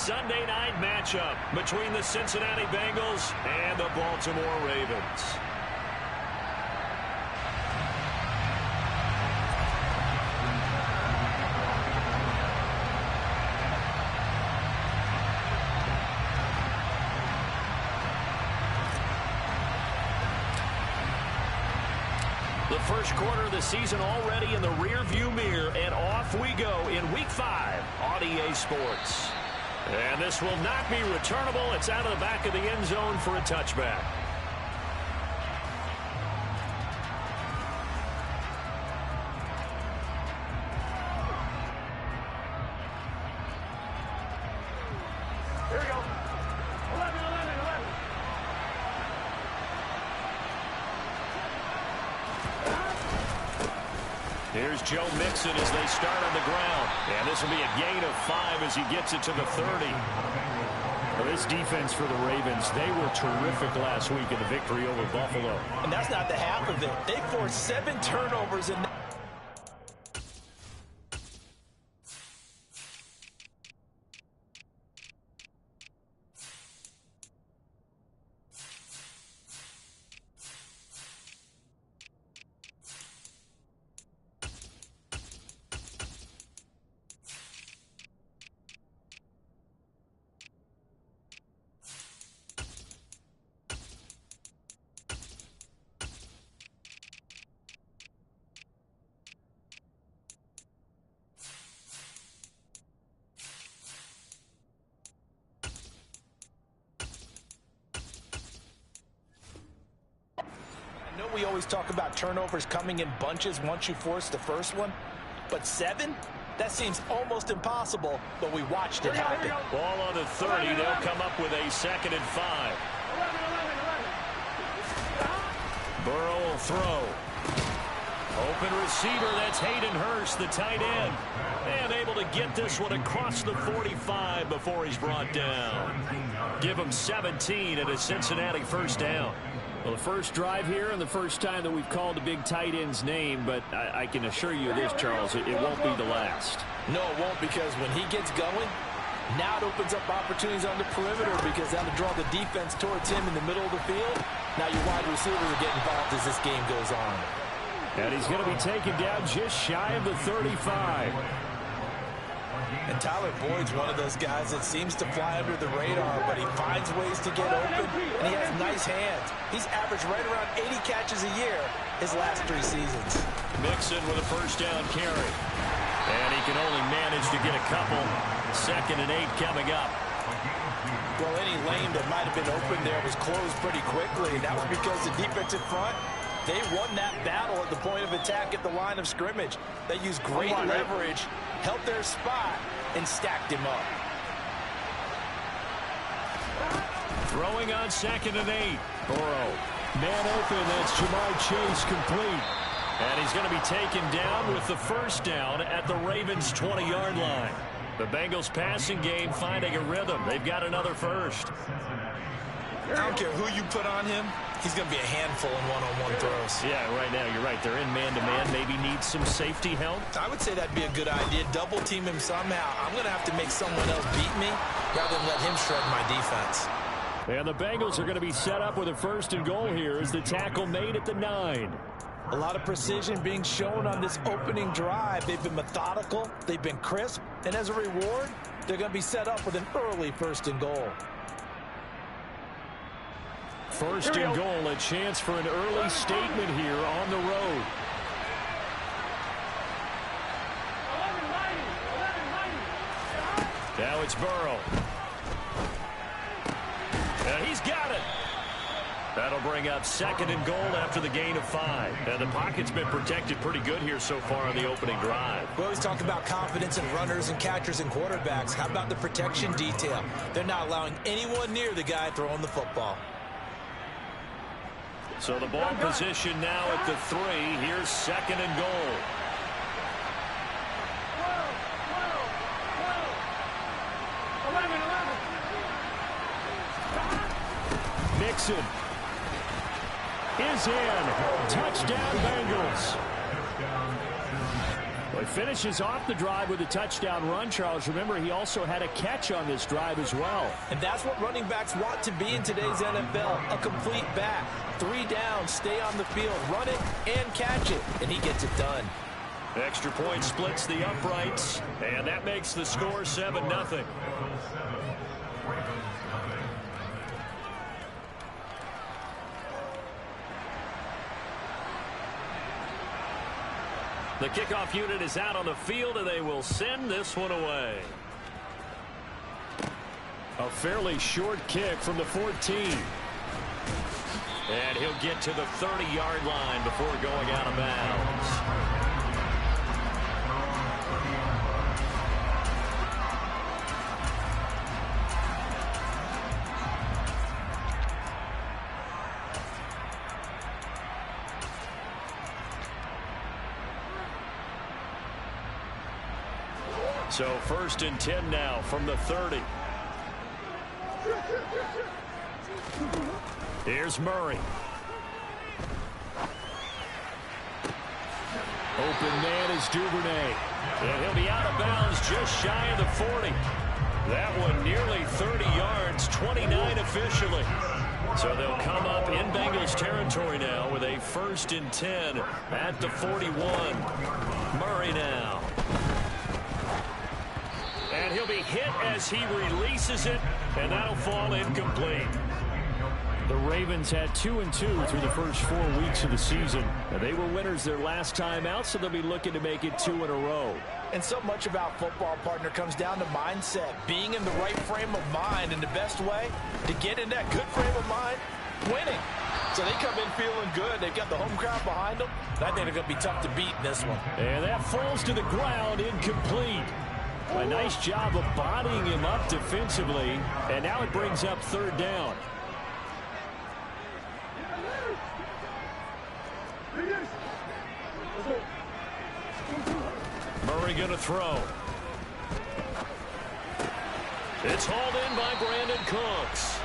Sunday night matchup between the Cincinnati Bengals and the Baltimore Ravens. The first quarter of the season already in the rearview mirror, and off we go in Week 5 on EA Sports. And this will not be returnable. It's out of the back of the end zone for a touchback. Here we go. 11, 11, 11. Here's Joe Mixon as they start on the ground. And this will be a gain of 5 as he gets it to the 30. Well, this defense for the Ravens, they were terrific last week in the victory over Buffalo. And that's not the half of it. They forced 7 turnovers in we always talk about turnovers coming in bunches once you force the first one, but 7? That seems almost impossible, but we watched it happen. Ball on the 30. They'll come up with a 2nd and 5. 11, 11, 11. Burrow will throw. Open receiver, that's Hayden Hurst, the tight end. And able to get this one across the 45 before he's brought down. Give him 17 and a Cincinnati first down. Well, the first drive here and the first time that we've called a big tight end's name, but I can assure you this, Charles, it won't be the last. No, it won't, because when he gets going, now it opens up opportunities on the perimeter because that'll draw the defense towards him in the middle of the field. Now your wide receivers will get involved as this game goes on. And he's going to be taken down just shy of the 35. And Tyler Boyd's one of those guys that seems to fly under the radar, but he finds ways to get open, and he has nice hands. He's averaged right around 80 catches a year his last 3 seasons. Mixon with a first down carry. And he can only manage to get a couple. 2nd and 8 coming up. Well, any lane that might have been open there was closed pretty quickly. That was because the defensive front, they won that battle at the point of attack at the line of scrimmage. They used great leverage, held their spot, and stacked him up. Throwing on 2nd and 8. Burrow, man open, that's Jamar Chase complete. And he's going to be taken down with the first down at the Ravens' 20-yard line. The Bengals passing game finding a rhythm. They've got another first. I don't care who you put on him, he's going to be a handful in one-on-one throws. Yeah, right now, you're right. They're in man-to-man. Maybe need some safety help. I would say that'd be a good idea. Double team him somehow. I'm going to have to make someone else beat me rather than let him shred my defense. And the Bengals are going to be set up with a 1st and goal here as the tackle made at the 9. A lot of precision being shown on this opening drive. They've been methodical, they've been crisp, and as a reward, they're going to be set up with an early 1st and goal. 1st and goal, a chance for an early statement here on the road. 11, 90. Now it's Burrow. And he's got it. That'll bring up 2nd and goal after the gain of 5. And the pocket's been protected pretty good here so far on the opening drive. We always talk about confidence in runners and catchers and quarterbacks. How about the protection detail? They're not allowing anyone near the guy throwing the football. So the ball position now at the 3. Here's 2nd and goal. 11, 11. Mixon is in. Touchdown, Bengals. They finishes off the drive with a touchdown run, Charles. Remember, he also had a catch on this drive as well. And that's what running backs want to be in today's NFL, a complete back. 3 downs, stay on the field, run it, and catch it, and he gets it done. Extra point splits the uprights, and that makes the score 7-0. The kickoff unit is out on the field, and they will send this one away. A fairly short kick from the 14. And he'll get to the 30-yard line before going out of bounds. So 1st and 10 now from the 30. Here's Murray. Open man is Duvernay. And he'll be out of bounds just shy of the 40. That one nearly 30 yards, 29 officially. So they'll come up in Bengals territory now with a 1st and 10 at the 41. Murray now. And he'll be hit as he releases it, and that'll fall incomplete. The Ravens had 2-2 through the first 4 weeks of the season. And they were winners their last time out, so they'll be looking to make it 2 in a row. And so much about football, partner, comes down to mindset. Being in the right frame of mind, and the best way to get in that good frame of mind, winning. So they come in feeling good. They've got the home crowd behind them. I think they're going to be tough to beat in this one. And that falls to the ground, incomplete. A nice job of bodying him up defensively, and now it brings up 3rd down. Murray going to throw. It's hauled in by Brandon Cooks.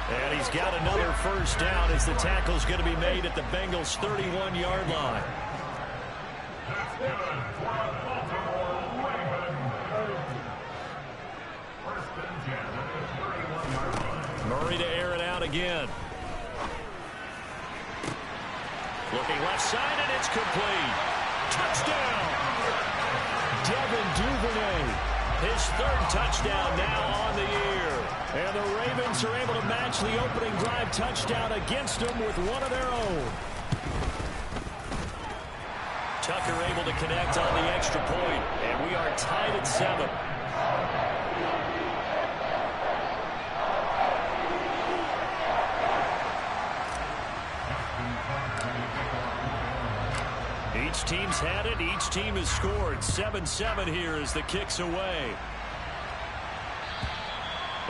And he's got another 1st down as the tackle's going to be made at the Bengals' 31-yard line. Murray to air it out again. Looking left side, and it's complete. Touchdown! Devin Duvernay. His 3rd touchdown now on the year. And the Ravens are able to match the opening drive touchdown against them with one of their own. Tucker able to connect on the extra point, and we are tied at 7. Each team's had it. Each team has scored. 7-7 here as the kick's away.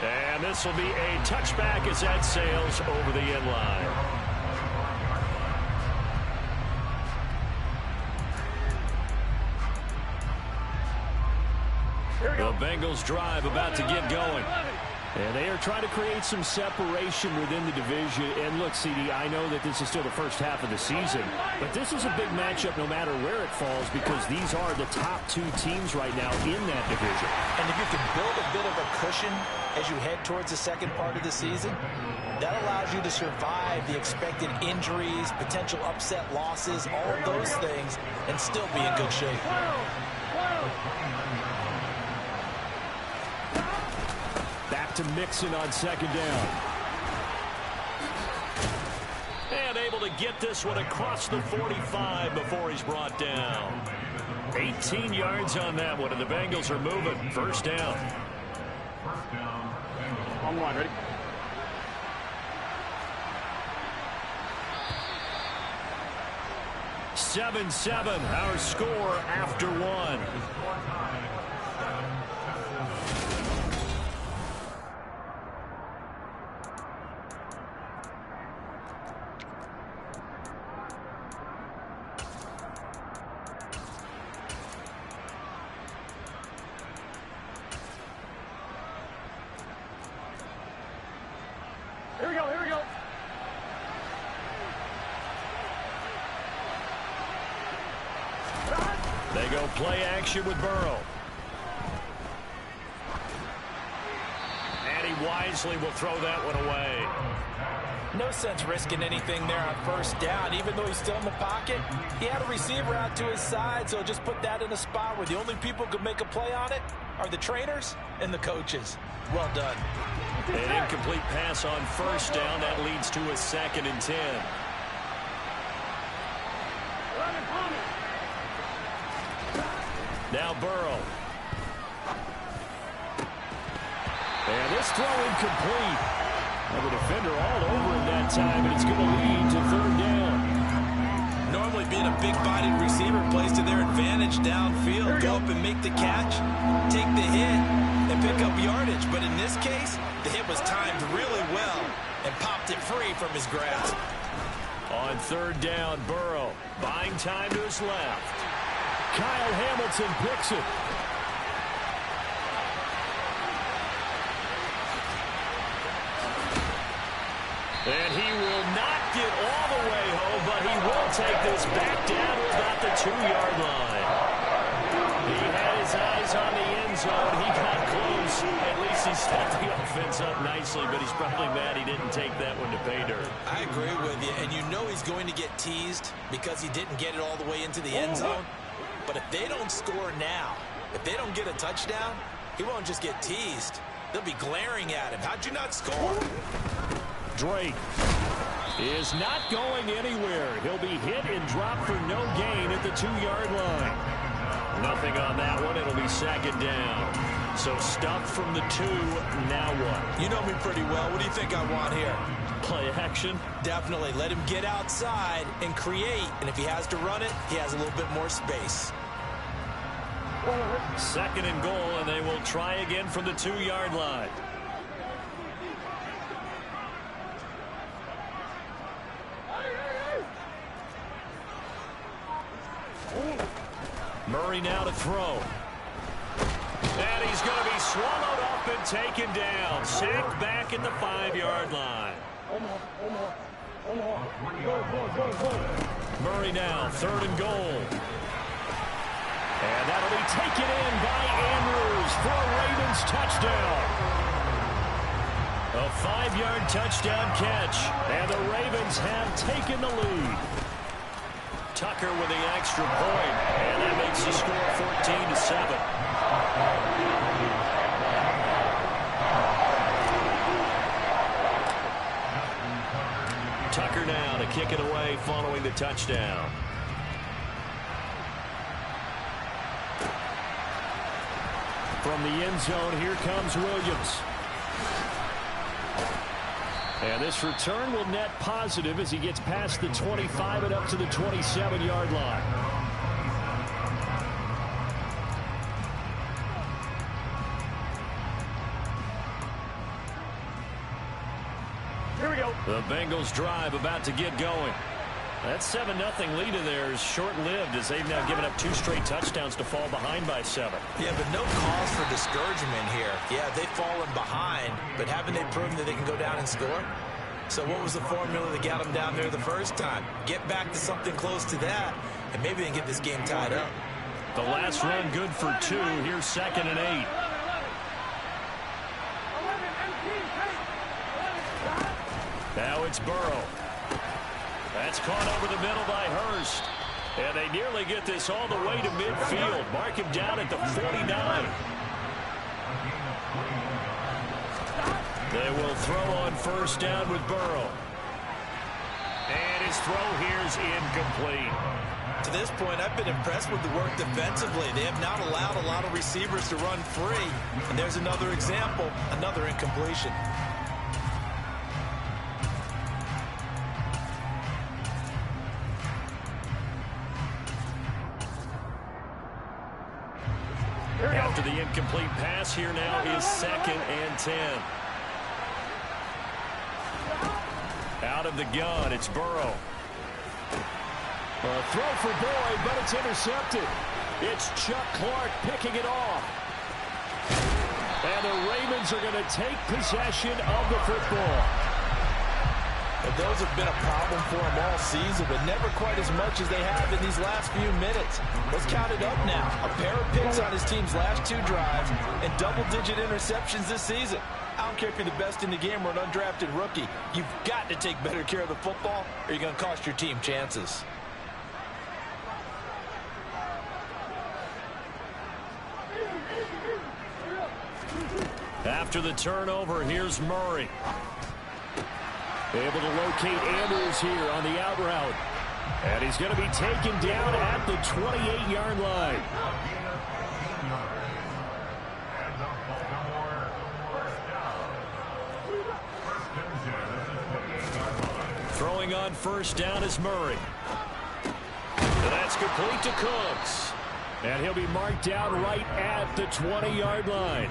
And this will be a touchback as that sails over the end line. The Bengals drive about to get going. And they are trying to create some separation within the division. And look, CD, I know that this is still the first half of the season, but this is a big matchup no matter where it falls, because these are the top 2 teams right now in that division. And if you can build a bit of a cushion as you head towards the second part of the season, that allows you to survive the expected injuries, potential upset losses, all of those things, and still be in good shape. To Mixon on 2nd down. And able to get this one across the 45 before he's brought down. 18 yards on that one, and the Bengals are moving. 1st down. On the line, ready? (7-7) our score after 1. Here we go, here we go. They go go play action with Burrow. And he wisely will throw that one away. No sense risking anything there on first down. Even though he's still in the pocket, he had a receiver out to his side, so just put that in a spot where the only people who could make a play on it are the trainers and the coaches. Well done. An incomplete pass on first down. That leads to a 2nd and 10. Now Burrow. And this throw incomplete. And the defender all over him that time, and it's going to lead to 3rd down. Normally being a big-bodied receiver plays to their advantage downfield. Go up and make the catch, take the hit, and pick up yardage. But in this case, the hit was timed really well and popped it free from his grasp. On 3rd down, Burrow buying time to his left. Kyle Hamilton picks it. And he will not get all the way home, but he will take this back down to about the 2-yard line. He had his eyes on the end zone. He got close. At least he stepped the offense up nicely, but he's probably mad he didn't take that one to pay dirt. I agree with you, and you know he's going to get teased because he didn't get it all the way into the end zone. But if they don't score now, if they don't get a touchdown, he won't just get teased. They'll be glaring at him. How'd you not score? Drake is not going anywhere. He'll be hit and dropped for no gain at the 2-yard line. Nothing on that one. It'll be 2nd down. So stuffed from the 2. Now what? You know me pretty well. What do you think I want here? Play action? Definitely. Let him get outside and create. And if he has to run it, he has a little bit more space. 2nd and goal, and they will try again from the 2-yard line. Murray now to throw. And he's going to be swallowed up and taken down. Sacked back at the 5-yard line. Murray now, 3rd and goal. And that'll be taken in by Andrews for a Ravens touchdown. A 5-yard touchdown catch. And the Ravens have taken the lead. Tucker with the extra point, and that makes the score 14-7. Tucker now to kick it away following the touchdown. From the end zone, here comes Williams. And this return will net positive as he gets past the 25 and up to the 27-yard line. Here we go. The Bengals drive about to get going. That 7-0 lead of theirs short-lived as they've now given up 2 straight touchdowns to fall behind by 7. Yeah, but no cause for discouragement here. Yeah, they've fallen behind, but haven't they proven that they can go down and score? So what was the formula that got them down there the first time? Get back to something close to that, and maybe they can get this game tied up. The last run good for 2. Here's 2nd and 8. Now it's Burrow. That's caught over the middle by Hurst. And they nearly get this all the way to midfield. Mark him down at the 49. They will throw on first down with Burrow. And his throw here is incomplete. To this point, I've been impressed with the work defensively. They have not allowed a lot of receivers to run free. And there's another example, another incompletion. After the incomplete pass, here now is 2nd and 10. Out of the gun, it's Burrow. A throw for Boyd, but it's intercepted. It's Chuck Clark picking it off. And the Ravens are going to take possession of the football. And those have been a problem for them all season, but never quite as much as they have in these last few minutes. Let's count it up now. A pair of picks on his team's last 2 drives and double-digit interceptions this season. I don't care if you're the best in the game or an undrafted rookie. You've got to take better care of the football or you're going to cost your team chances. After the turnover, here's Murray. Able to locate Andrews here on the out route. And he's going to be taken down at the 28-yard line. Throwing on first down is Murray. And that's complete to Cooks. And he'll be marked down right at the 20-yard line.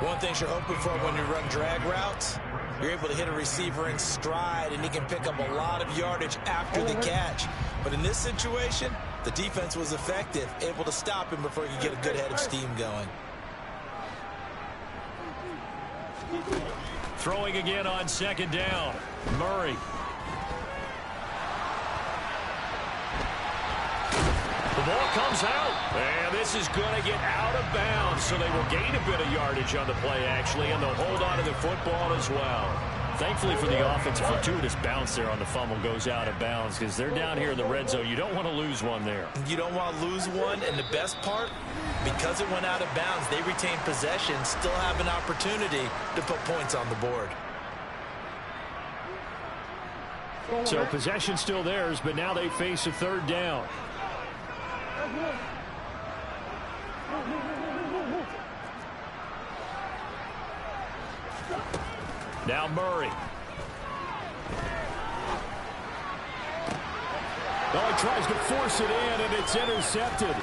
One thing you're hoping for when you run drag routes, you're able to hit a receiver in stride, and he can pick up a lot of yardage after the catch. But in this situation, the defense was effective, able to stop him before he could get a good head of steam going. Throwing again on second down. Murray. The ball comes out, and this is going to get out of bounds, so they will gain a bit of yardage on the play, actually, and they'll hold on to the football as well. Thankfully for the offense, a fortuitous bounce there on the fumble goes out of bounds because they're down here in the red zone. You don't want to lose one there. You don't want to lose one, and the best part, because it went out of bounds, they retain possession, still have an opportunity to put points on the board. So possession still theirs, but now they face a third down. Now Murray. Oh, he tries to force it in, and it's intercepted.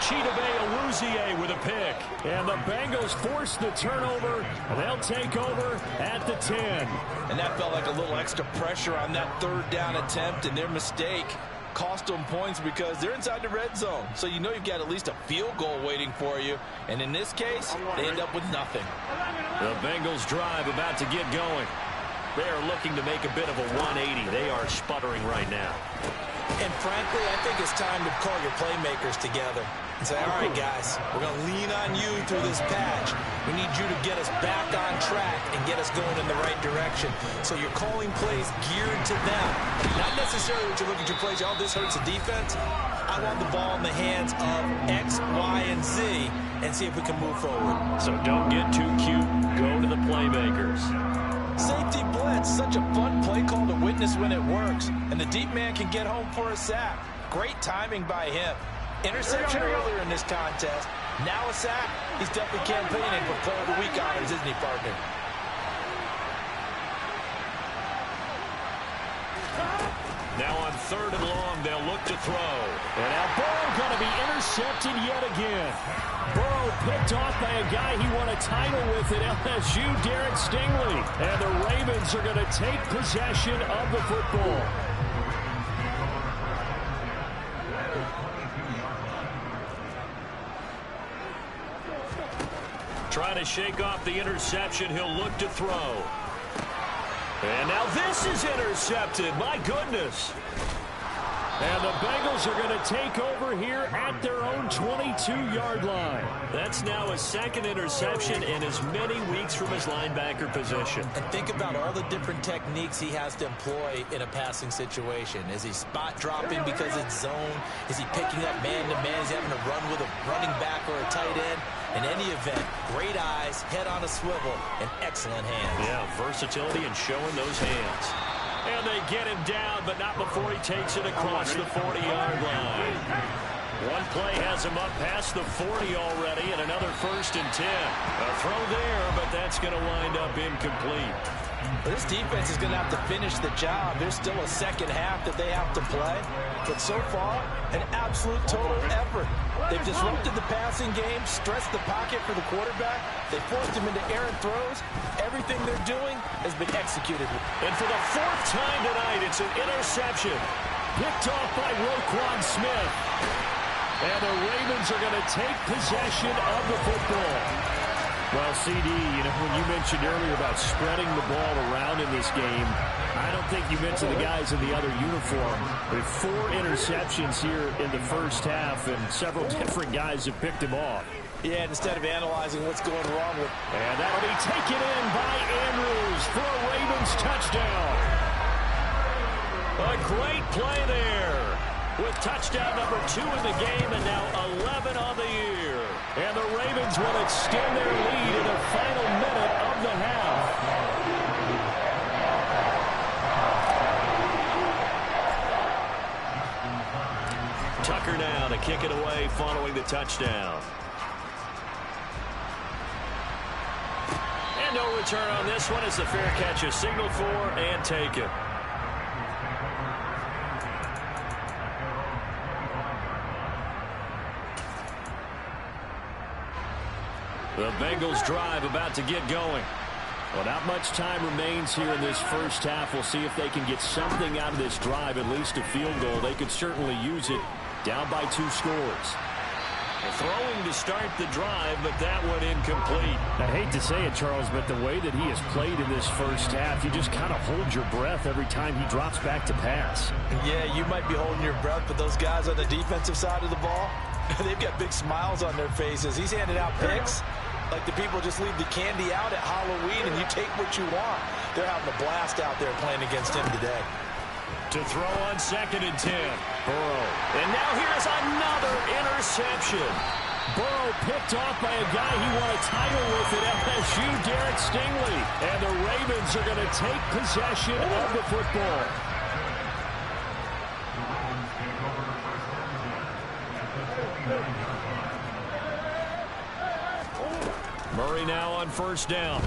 Chidobe Awuzie with a pick. And the Bengals force the turnover, and they'll take over at the 10. And that felt like a little extra pressure on that third down attempt, and their mistake cost them points because they're inside the red zone. So you know you've got at least a field goal waiting for you. And in this case, they end up with nothing. The Bengals drive about to get going. They are looking to make a bit of a 180. They are sputtering right now. And frankly, I think it's time to call your playmakers together and say, all right, guys, we're going to lean on you through this patch. We need you to get us back on track and get us going in the right direction. So you're calling plays geared to them. Not necessarily what you look at your plays, oh, this hurts the defense. I want the ball in the hands of X, Y, and Z and see if we can move forward. So don't get too cute. Go to the playmakers. Safety blitz, such a fun play call to witness when it works. And the deep man can get home for a sack. Great timing by him. Interception earlier in this contest. Now a sack. He's definitely campaigning for Player of the Week honors, isn't he, partner? Now on third and long, they'll look to throw. And now Burrow going to be intercepted yet again. Burrow picked off by a guy he won a title with at LSU, Derek Stingley. And the Ravens are going to take possession of the football. Trying to shake off the interception. He'll look to throw. And now this is intercepted. My goodness. And the Bengals are going to take over here at their own 22-yard line. That's now a second interception in as many weeks from his linebacker position. And think about all the different techniques he has to employ in a passing situation. Is he spot dropping because it's zone? Is he picking up man-to-man? Is he having to run with a running back or a tight end? In any event, great eyes, head on a swivel, and excellent hands. Yeah, versatility and showing those hands. And they get him down, but not before he takes it across the 40-yard line. One play has him up past the 40 already, and another 1st and 10. A throw there, but that's going to wind up incomplete. This defense is going to have to finish the job. There's still a second half that they have to play. But so far, an absolute total effort. They've disrupted the passing game, stressed the pocket for the quarterback. They forced him into errant throws. Everything they're doing has been executed. And for the 4th time tonight, it's an interception. Picked off by Roquan Smith. And the Ravens are going to take possession of the football. Well, CD, when you mentioned earlier about spreading the ball around in this game, I don't think you mentioned the guys in the other uniform. With 4 interceptions here in the first half, and several different guys have picked him off. Yeah, instead of analyzing what's going wrong with... And that'll be taken in by Andrews for a Ravens touchdown. A great play there. With touchdown number 2 in the game and now 11 on the year. And the Ravens will extend their lead in the final minute of the half. Tucker now to kick it away following the touchdown. And no return on this one as the fair catch is signaled for and taken. The Bengals drive about to get going. Well, not much time remains here in this first half. We'll see if they can get something out of this drive, at least a field goal. They could certainly use it, down by 2 scores. Throwing to start the drive, but that one incomplete. I hate to say it, Charles, but the way that he has played in this first half, you just kind of hold your breath every time he drops back to pass. Yeah, you might be holding your breath, but those guys on the defensive side of the ball, they've got big smiles on their faces. He's handing out picks like the people just leave the candy out at Halloween and you take what you want. They're having a blast out there playing against him today. To throw on 2nd and 10. Burrow. And now here's another interception. Burrow picked off by a guy he won a title with at LSU, Derek Stingley. And the Ravens are going to take possession of the football. Murray now on 1st down.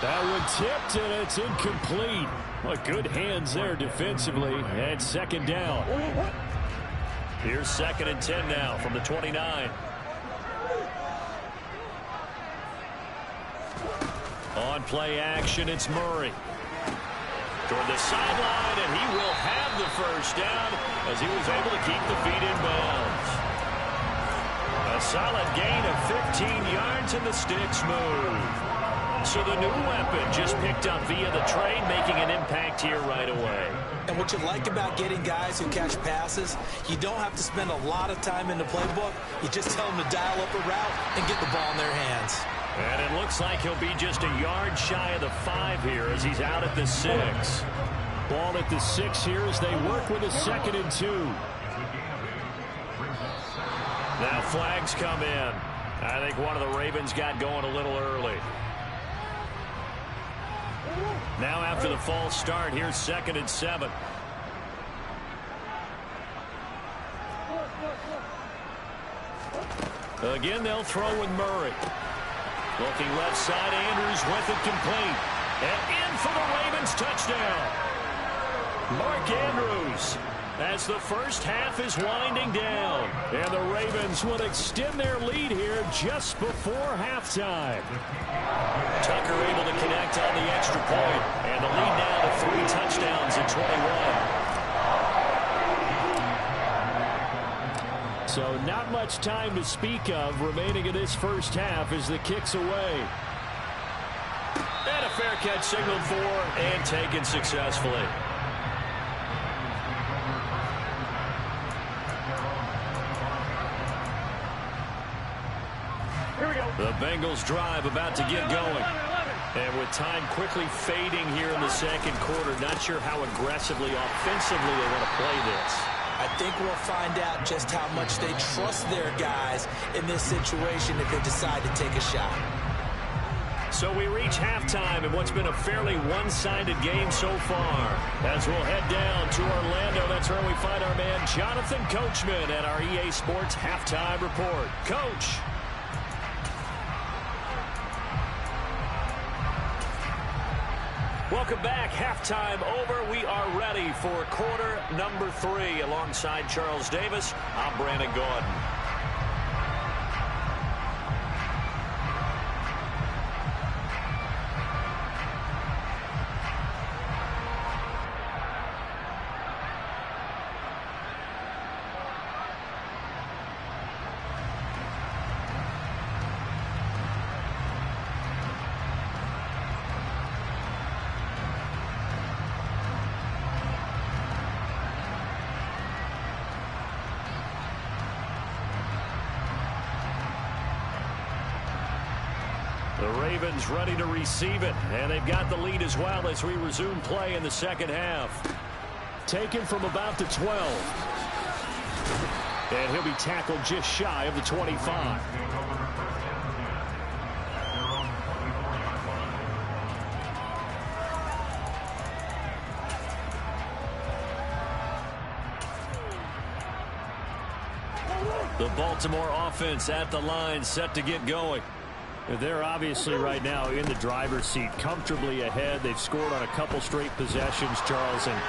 That one tipped, and it's incomplete. Well, good hands there defensively. And 2nd down. Here's 2nd and 10 now from the 29. On play action, it's Murray. Toward the sideline, and he will have the 1st down as he was able to keep the feet in bounds. A solid gain of 15 yards, and the sticks move. So the new weapon just picked up via the trade, making an impact here right away. And what you like about getting guys who catch passes, you don't have to spend a lot of time in the playbook. You just tell them to dial up a route and get the ball in their hands. And it looks like he'll be just a yard shy of the 5 here as he's out at the 6. Ball at the 6 here as they work with a 2nd and 2. Now flags come in. I think one of the Ravens got going a little early. Now after the false start, here's 2nd and 7. Again, they'll throw with Murray. Looking left side, Andrews with it complete. And in for the Ravens touchdown. Mark Andrews, as the first half is winding down. And the Ravens will extend their lead here just before halftime. Tucker able to connect on the extra point. And the lead now to 3 touchdowns at 21. So not much time to speak of remaining in this first half as the kick's away. And a fair catch signaled for and taken successfully. Here we go. The Bengals drive about to get going. And with time quickly fading here in the 2nd quarter, not sure how aggressively, offensively they want to play this. I think we'll find out just how much they trust their guys in this situation if they decide to take a shot. So we reach halftime in what's been a fairly one-sided game so far. As we'll head down to Orlando, that's where we find our man Jonathan Coachman at our EA Sports Halftime Report. Coach. Welcome back. Halftime over. We are ready for quarter number 3. Alongside Charles Davis, I'm Brandon Gordon. The Ravens ready to receive it, and they've got the lead as well as we resume play in the second half. Taken from about the 12. And he'll be tackled just shy of the 25. The Baltimore offense at the line, set to get going. They're obviously right now in the driver's seat, comfortably ahead. They've scored on a couple straight possessions, Charles. And,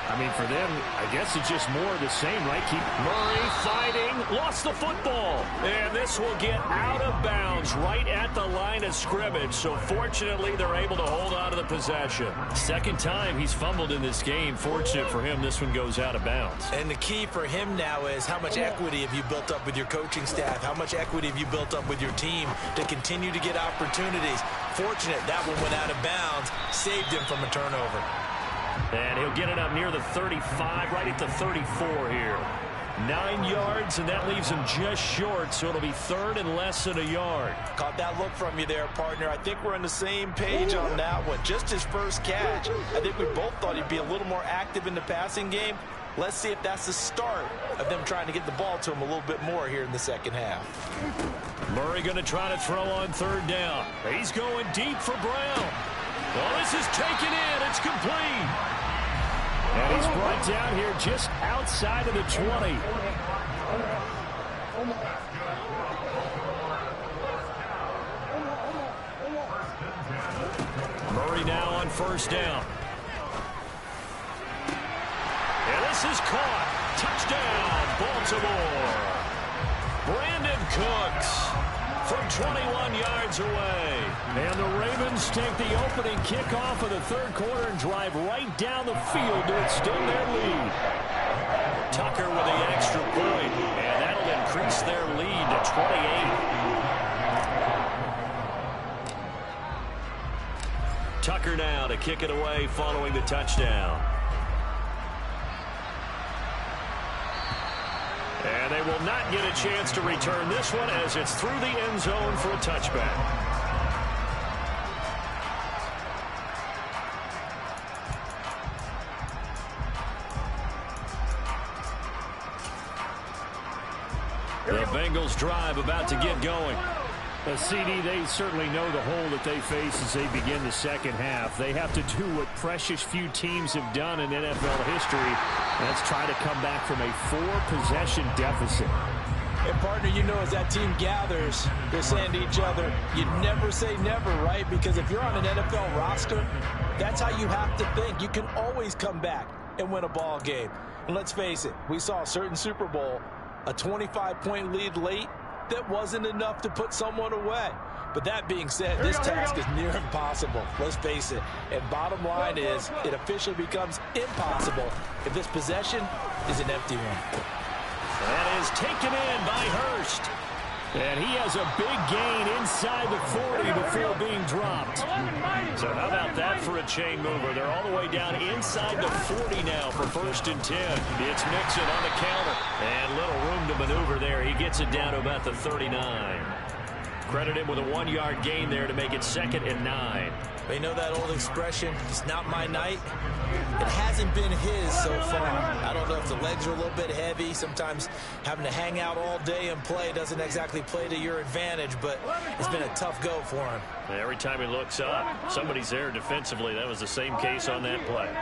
I mean, for them, I guess it's just more of the same, right? Keep Murray fighting, lost the football. And this will get out of bounds right at the line of scrimmage. So, fortunately, they're able to hold on to the possession. Second time he's fumbled in this game. Fortunate for him, this one goes out of bounds. And the key for him now is how much equity have you built up with your coaching staff? How much equity have you built up with your team to continue to get opportunities? Fortunate that one went out of bounds, saved him from a turnover. And he'll get it up near the 35, right at the 34 here. 9 yards, and that leaves him just short, so it'll be third and less than a yard. Caught that look from you there, partner. I think we're on the same page on that one. Just his first catch. I think we both thought he'd be a little more active in the passing game. Let's see if that's the start of them trying to get the ball to him a little bit more here in the second half. Murray going to try to throw on third down. He's going deep for Brown. Well, this is taken in. It's complete. And he's brought down here just outside of the 20. Murray now on first down. And this is caught. Touchdown, Baltimore. Brandon Cooks from 21 yards away. And the Ravens take the opening kickoff of the third quarter and drive right down the field to extend their lead. Tucker with the extra point, and that'll increase their lead to 28. Tucker now to kick it away following the touchdown. And they will not get a chance to return this one as it's through the end zone for a touchback. The Bengals drive about to get going. CD, they certainly know the hole that they face as they begin the second half. They have to do what precious few teams have done in NFL history. That's try to come back from a 4-possession deficit. And, partner, you know as that team gathers, they're saying to each other, you never say never, right? Because if you're on an NFL roster, that's how you have to think. You can always come back and win a ball game. And let's face it, we saw a certain Super Bowl, a 25-point lead late, that wasn't enough to put someone away. But that being said, this task is near impossible. Let's face it. And bottom line is, it officially becomes impossible if this possession is an empty one. That is taken in by Hurst. And he has a big gain inside the 40 before being dropped. So how about that for a chain mover? They're all the way down inside the 40 now for 1st and 10. It's Mixon on the counter. And little room to maneuver there. He gets it down to about the 39. Credit him with a 1-yard gain there to make it 2nd and 9. They know that old expression, it's not my night. It hasn't been his so far. I don't know if the legs are a little bit heavy. Sometimes having to hang out all day and play doesn't exactly play to your advantage, but it's been a tough go for him. Every time he looks up, somebody's there defensively. That was the same case on that play.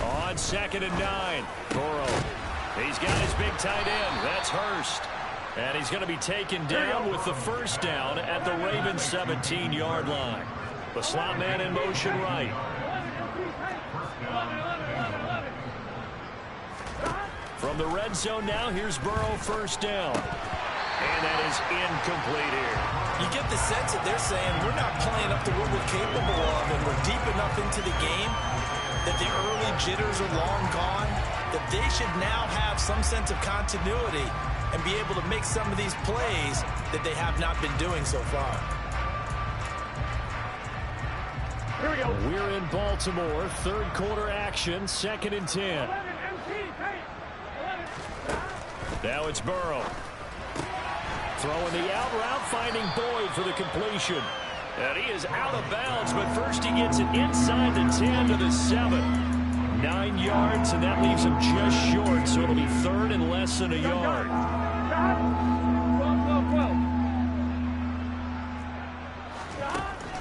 On 2nd and 9, Burrow. He's got his big tight end. That's Hurst. And he's going to be taken down with the first down at the Ravens 17-yard line. The slot man in motion right. From the red zone now, here's Burrow, first down. And that is incomplete here. You get the sense that they're saying we're not playing up to what we're capable of, and we're deep enough into the game that the early jitters are long gone, that they should now have some sense of continuity and be able to make some of these plays that they have not been doing so far. Here we go. We're in Baltimore. Third quarter action. 2nd and 10. Now it's Burrow. Throwing the out route, finding Boyd for the completion. And he is out of bounds, but first he gets it inside the 10 to the 7. 9 yards, and that leaves him just short, so it'll be third and less than a yard.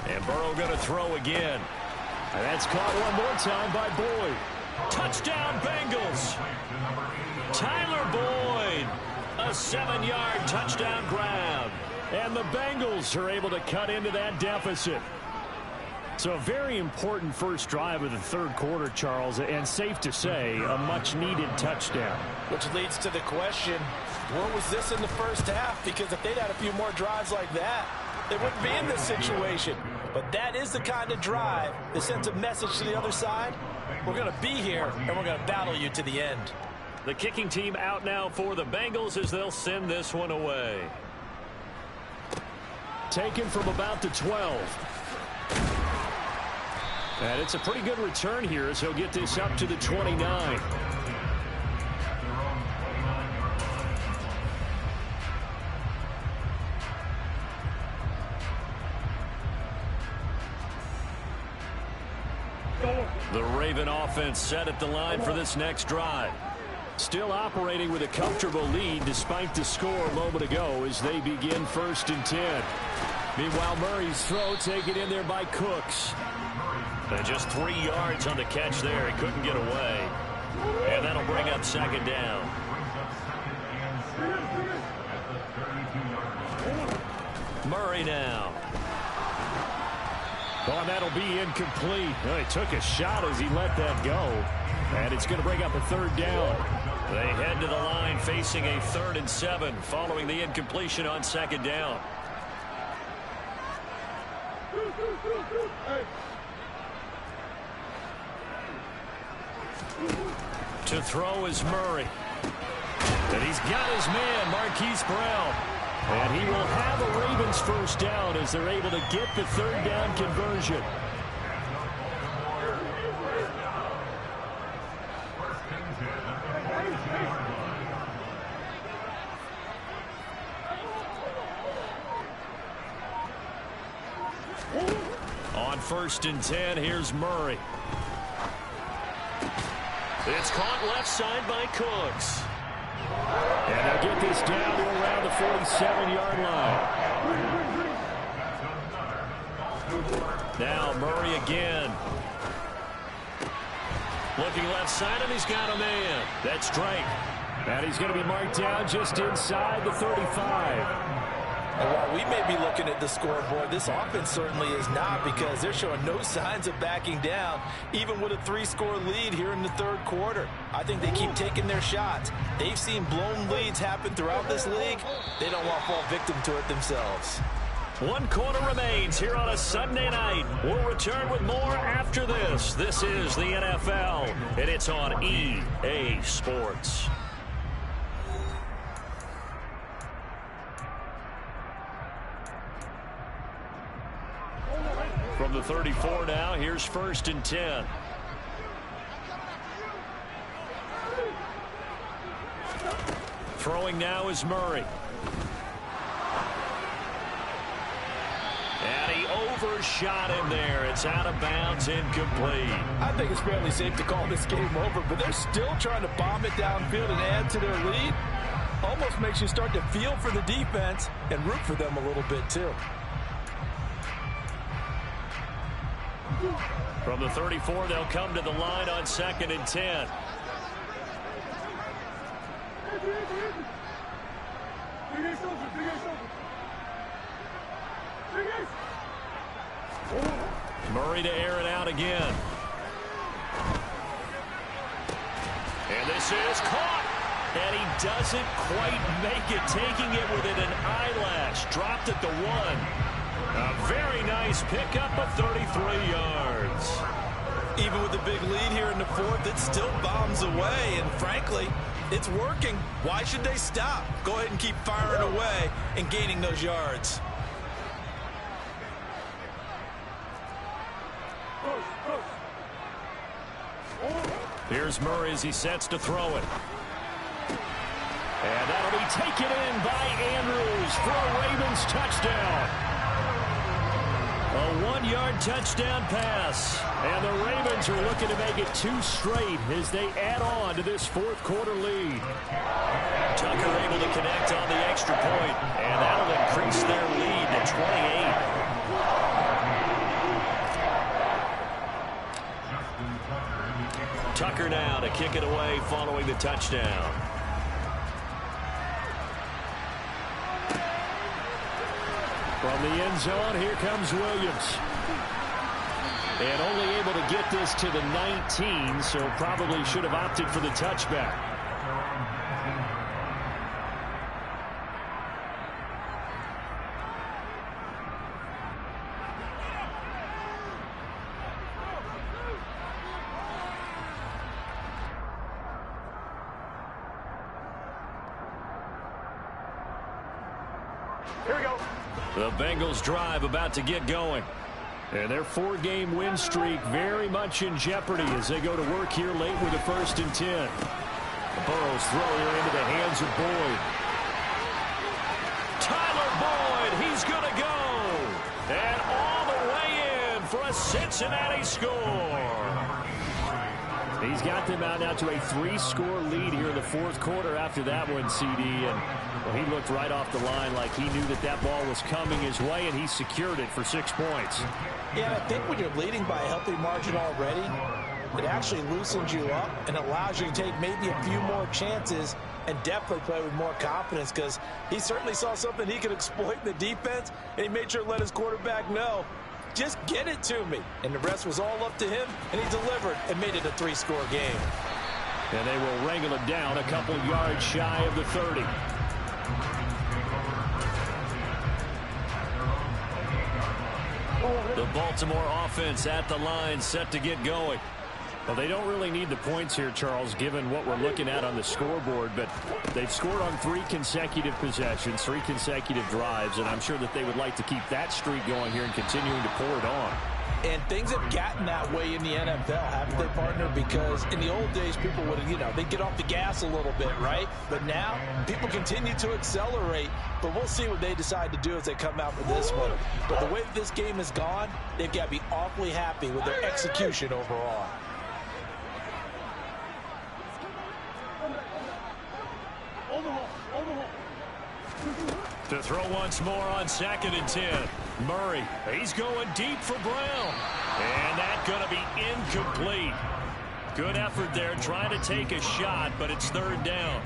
And Burrow going to throw again. And that's caught one more time by Boyd. Touchdown, Bengals. Tyler Boyd, a 7-yard touchdown grab. And the Bengals are able to cut into that deficit. So a very important first drive of the third quarter, Charles, and safe to say, a much-needed touchdown. Which leads to the question, where was this in the first half? Because if they'd had a few more drives like that, they wouldn't be in this situation. But that is the kind of drive that sends a message to the other side. We're going to be here, and we're going to battle you to the end. The kicking team out now for the Bengals as they'll send this one away. Taken from about the 12. And it's a pretty good return here as he'll get this up to the 29. The Raven offense set at the line for this next drive. Still operating with a comfortable lead despite the score a moment ago as they begin 1st and 10. Meanwhile, Murray's throw taken in there by Cooks. And just 3 yards on the catch there. He couldn't get away. And that'll bring up 2nd down. Murray now. Oh, and that'll be incomplete. Well, he took a shot as he let that go. And it's going to bring up a 3rd down. They head to the line facing a 3rd and 7 following the incompletion on 2nd down. To throw is Murray. And he's got his man, Marquise Brown. And he will have a Ravens first down as they're able to get the 3rd down conversion. On 1st and 10, here's Murray. It's caught left side by Cooks. And they'll get this down to around the 47-yard line. Now Murray again. Looking left side, and he's got a man. That's Drake. And he's going to be marked down just inside the 35. And while we may be looking at the scoreboard, this offense certainly is not, because they're showing no signs of backing down, even with a 3-score lead here in the third quarter. I think they keep taking their shots. They've seen blown leads happen throughout this league. They don't want to fall victim to it themselves. 1 quarter remains here on a Sunday night. We'll return with more after this. This is the NFL, and it's on EA Sports. From the 34 now, here's 1st and 10. Throwing now is Murray. And he overshot him there. It's out of bounds, incomplete. I think it's fairly safe to call this game over, but they're still trying to bomb it downfield and add to their lead. Almost makes you start to feel for the defense and root for them a little bit, too. From the 34, they'll come to the line on 2nd and 10. Murray to air it out again. And this is caught. And he doesn't quite make it, taking it within an eyelash. Dropped at the 1. A very nice pickup of 33 yards. Even with the big lead here in the 4th, it still bombs away. And frankly, it's working. Why should they stop? Go ahead and keep firing away and gaining those yards. Here's Murray as he sets to throw it. And that'll be taken in by Andrews for a Ravens touchdown. A 1-yard touchdown pass. And the Ravens are looking to make it 2 straight as they add on to this fourth quarter lead. Tucker able to connect on the extra point, and that'll increase their lead to 28. Tucker now to kick it away following the touchdown. From the end zone, here comes Williams. And only able to get this to the 19, so probably should have opted for the touchback. Here we go. The Bengals drive about to get going. And their 4-game win streak very much in jeopardy as they go to work here late with a 1st and 10. Burrow's throw here into the hands of Boyd. Tyler Boyd, he's going to go. And all the way in for a Cincinnati score. He's got them out now to a 3-score lead here in the fourth quarter after that one, CD. And well, he looked right off the line like he knew that that ball was coming his way, and he secured it for 6 points. Yeah, and I think when you're leading by a healthy margin already, it actually loosens you up and allows you to take maybe a few more chances and definitely play with more confidence, because he certainly saw something he could exploit in the defense, and he made sure to let his quarterback know, just get it to me. And the rest was all up to him, and he delivered and made it a 3-score game. And they will wrangle it down a couple yards shy of the 30. The Baltimore offense at the line, set to get going. Well, they don't really need the points here, Charles, given what we're looking at on the scoreboard, but they've scored on 3 consecutive possessions, 3 consecutive drives, and I'm sure that they would like to keep that streak going here and continuing to pour it on. And things have gotten that way in the NFL, haven't they, partner? Because in the old days, people would, they'd get off the gas a little bit, right? But now, people continue to accelerate. But we'll see what they decide to do as they come out with this one. But the way this game has gone, they've got to be awfully happy with their execution overall. To throw once more on 2nd and 10. Murray, he's going deep for Brown. And that's going to be incomplete. Good effort there trying to take a shot, but it's 3rd down.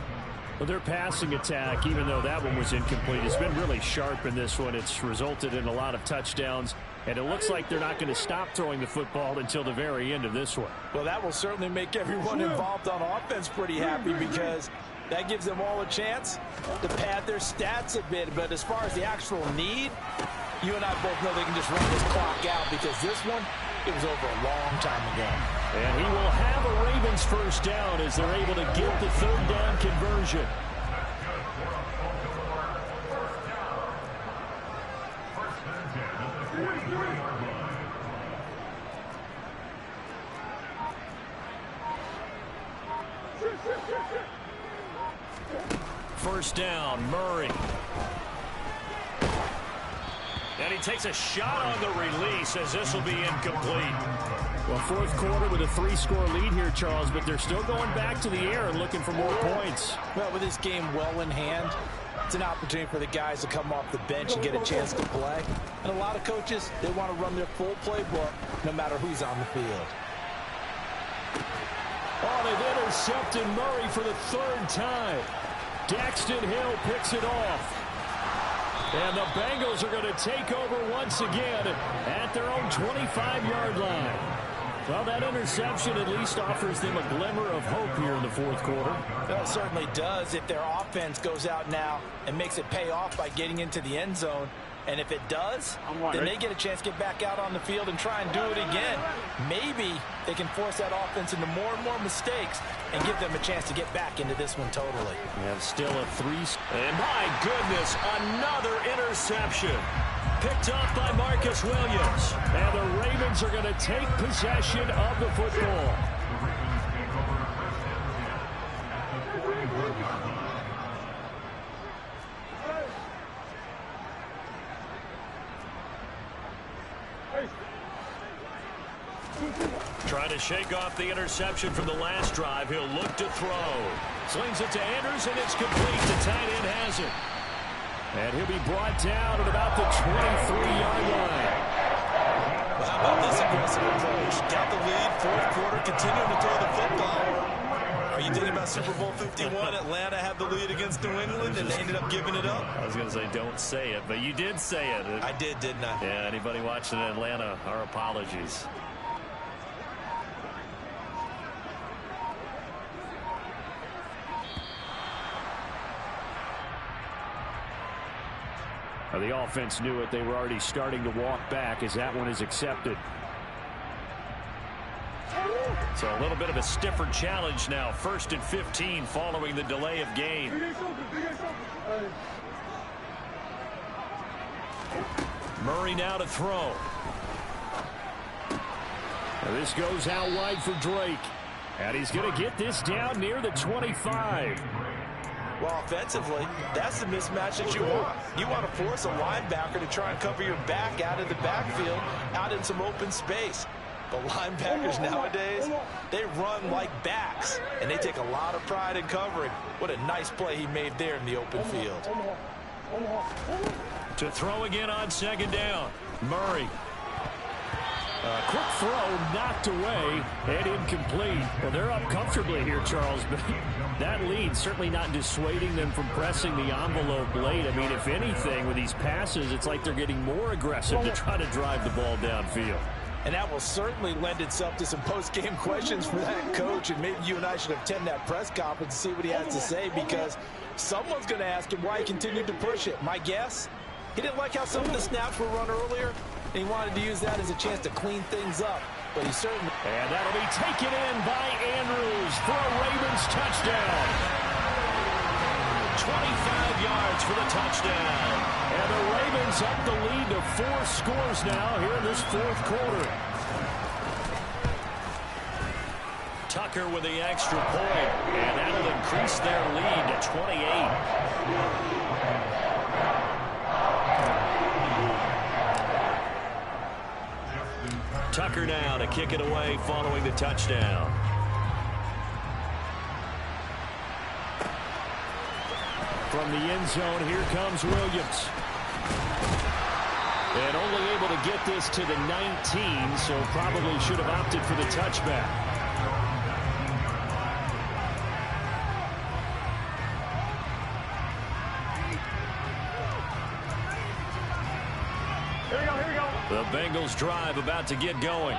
Well, their passing attack, even though that one was incomplete, has been really sharp in this one. It's resulted in a lot of touchdowns, and it looks like they're not going to stop throwing the football until the very end of this one. Well, that will certainly make everyone involved on offense pretty happy, because that gives them all a chance to pad their stats a bit. But as far as the actual need, you and I both know they can just run this clock out, because this one, it was over a long time ago. And he will have a Ravens 1st down as they're able to get the 3rd down conversion. First down, Murray. And he takes a shot on the release as this will be incomplete. Well, fourth quarter with a 3-score lead here, Charles, but they're still going back to the air and looking for more points. Well, with this game well in hand, it's an opportunity for the guys to come off the bench and get a chance to play. And a lot of coaches, they want to run their full playbook no matter who's on the field. Oh, they've intercepted Murray for the 3rd time. Daxton Hill picks it off. And the Bengals are going to take over once again at their own 25-yard line. Well, that interception at least offers them a glimmer of hope here in the fourth quarter. Well, it certainly does if their offense goes out now and makes it pay off by getting into the end zone. And if it does, then they get a chance to get back out on the field and try and do it again. Maybe they can force that offense into more and more mistakes and give them a chance to get back into this one totally. And still a 3. And my goodness, another interception. Picked off by Marcus Williams. And the Ravens are going to take possession of the football. Trying to shake off the interception from the last drive. He'll look to throw. Slings it to Andrews, and it's complete. The tight end has it. And he'll be brought down at about the 23-yard line. Well, how about this aggressive approach? Got the lead, fourth quarter, continuing to throw the football. Are you thinking about Super Bowl 51? Atlanta had the lead against New England, and they ended up giving it up? I was going to say don't say it, but you did say it. I did, didn't I? Yeah, anybody watching Atlanta, our apologies. The offense knew it. They were already starting to walk back as that one is accepted. So a little bit of a stiffer challenge now. 1st and 15 following the delay of game. Murray now to throw. Now this goes out wide for Drake. And he's going to get this down near the 25. Well, offensively, that's the mismatch that you want. You want to force a linebacker to try and cover your back out of the backfield, out in some open space. But linebackers nowadays, they run like backs, and they take a lot of pride in covering. What a nice play he made there in the open field. To throw again on 2nd down. Murray. Quick throw knocked away and incomplete. Well, they're up comfortably here, Charles, but that lead certainly not dissuading them from pressing the envelope late. I mean, if anything, with these passes, it's like they're getting more aggressive to try to drive the ball downfield. And that will certainly lend itself to some post-game questions for that coach, and maybe you and I should attend that press conference and see what he has to say, because someone's going to ask him why he continued to push it. My guess, he didn't like how some of the snaps were run earlier, and he wanted to use that as a chance to clean things up. But he certainly... And that'll be taken in by Andrews for a Ravens touchdown. 25 yards for the touchdown. And the Ravens up the lead to 4 scores now here in this 4th quarter. Tucker with the extra point, and that'll increase their lead to 28. Tucker now to kick it away following the touchdown. From the end zone, here comes Williams. And only able to get this to the 19, so probably should have opted for the touchback. The Bengals drive about to get going.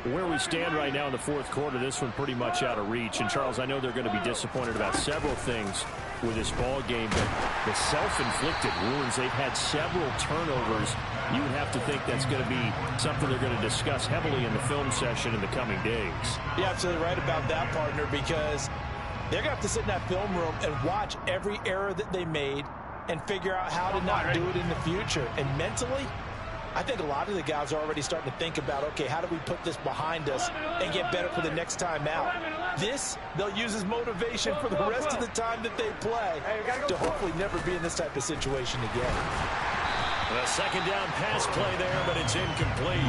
Where we stand right now in the 4th quarter, this one pretty much out of reach. And, Charles, I know they're going to be disappointed about several things with this ball game, but the self-inflicted wounds, they've had several turnovers. You would have to think that's going to be something they're going to discuss heavily in the film session in the coming days. You're absolutely right about that, partner, because they're going to have to sit in that film room and watch every error that they made and figure out how to not do it in the future. And mentally, I think a lot of the guys are already starting to think about, okay, how do we put this behind us and get better for the next time out? This, they'll use as motivation for the rest of the time that they play to hopefully never be in this type of situation again. A 2nd down pass play there, but it's incomplete.